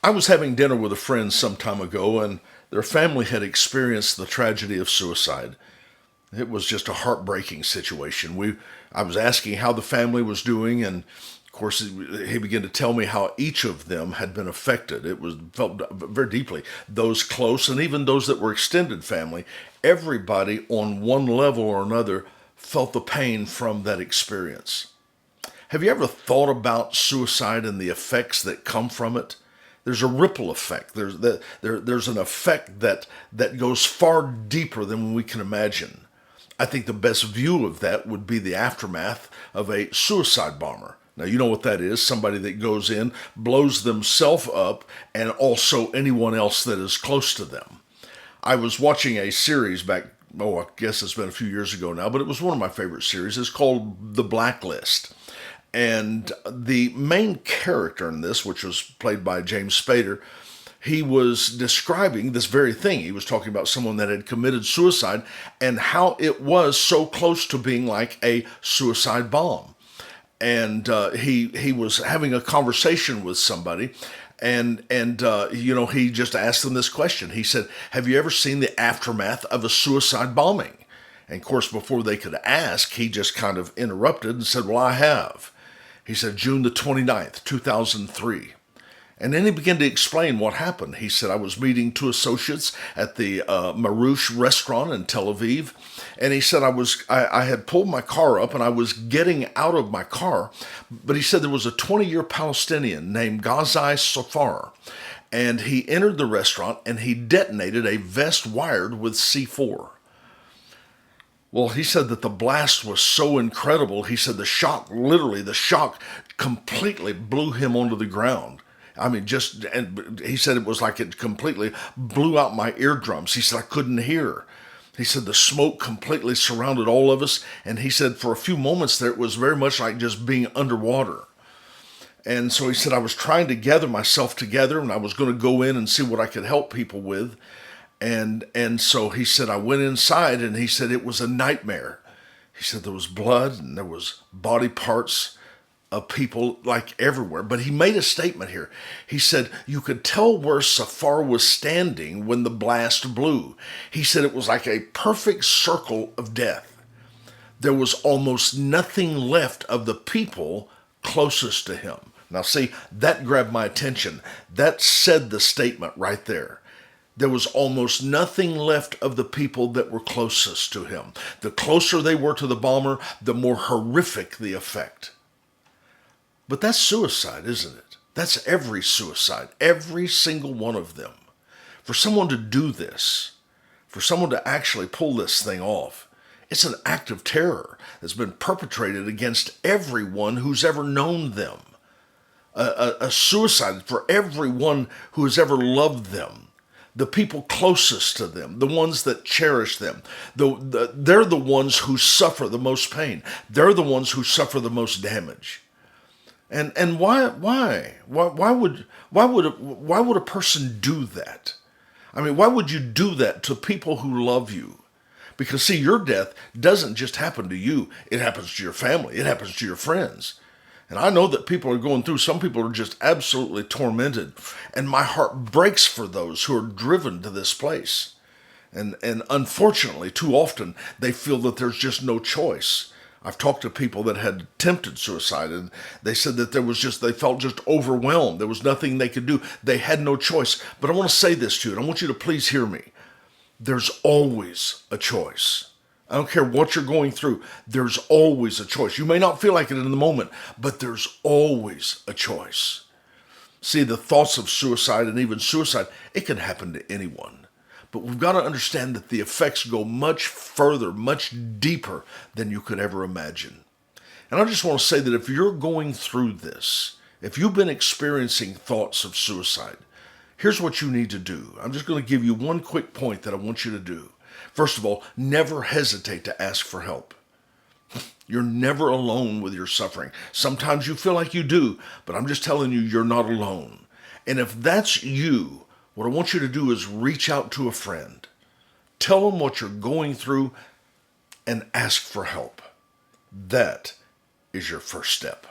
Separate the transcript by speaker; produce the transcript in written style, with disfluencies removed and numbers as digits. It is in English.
Speaker 1: I was having dinner with a friend some time ago, and their family had experienced the tragedy of suicide. It was just a heartbreaking situation. I was asking how the family was doing, and of course, he began to tell me how each of them had been affected. It was felt very deeply. Those close, and even those that were extended family, everybody on one level or another felt the pain from that experience. Have you ever thought about suicide and the effects that come from it? There's a ripple effect. There's an effect that goes far deeper than we can imagine. I think the best view of that would be the aftermath of a suicide bomber. Now, you know what that is, somebody that goes in, blows themselves up, and also anyone else that is close to them. I was watching a series back, I guess it's been a few years ago now, but it was one of my favorite series. It's called The Blacklist. And the main character in this, which was played by James Spader, he was describing this very thing. He was talking about someone that had committed suicide and how it was so close to being like a suicide bomb. And he was having a conversation with somebody, and he just asked them this question. He said, "Have you ever seen the aftermath of a suicide bombing?" And of course, before they could ask, he just kind of interrupted and said, "Well, I have." He said, "June the 29th, 2003. And then he began to explain what happened. He said, "I was meeting two associates at the Marouche restaurant in Tel Aviv." And he said, I had pulled my car up and I was getting out of my car. But he said there was a 20-year Palestinian named Ghazai Safar. And he entered the restaurant and he detonated a vest wired with C4. Well, he said that the blast was so incredible. He said the shock completely blew him onto the ground. I mean, and he said it was like it completely blew out my eardrums. He said I couldn't hear. He said the smoke completely surrounded all of us. And he said for a few moments there, it was very much like just being underwater. And so he said I was trying to gather myself together and I was going to go in and see what I could help people with. And so he said I went inside and he said it was a nightmare. He said there was blood and there was body parts of people like everywhere. But he made a statement here. He said you could tell where Safar was standing when the blast blew. He said it was like a perfect circle of death. There was almost nothing left of the people closest to him. Now see, that grabbed my attention. That said the statement right there. There was almost nothing left of the people that were closest to him. The closer they were to the bomber, the more horrific the effect. But that's suicide, isn't it? That's every suicide, every single one of them. For someone to do this, for someone to actually pull this thing off, it's an act of terror that's been perpetrated against everyone who's ever known them. A suicide for everyone who has ever loved them. The people closest to them, the ones that cherish them, they're the ones who suffer the most pain. They're the ones who suffer the most damage. And why would a person do that? I mean, why would you do that to people who love you? Because see, your death doesn't just happen to you. It happens to your family. It happens to your friends. And I know that people are going through, some people are just absolutely tormented. And my heart breaks for those who are driven to this place. And unfortunately, too often, they feel that there's just no choice. I've talked to people that had attempted suicide, and they said that they felt just overwhelmed. There was nothing they could do. They had no choice. But I want to say this to you, and I want you to please hear me. There's always a choice. I don't care what you're going through. There's always a choice. You may not feel like it in the moment, but there's always a choice. See, the thoughts of suicide and even suicide, it can happen to anyone. But we've got to understand that the effects go much further, much deeper than you could ever imagine. And I just want to say that if you're going through this, if you've been experiencing thoughts of suicide, here's what you need to do. I'm just going to give you one quick point that I want you to do. First of all, never hesitate to ask for help. You're never alone with your suffering. Sometimes you feel like you do, but I'm just telling you, you're not alone. And if that's you, what I want you to do is reach out to a friend. Tell them what you're going through and ask for help. That is your first step.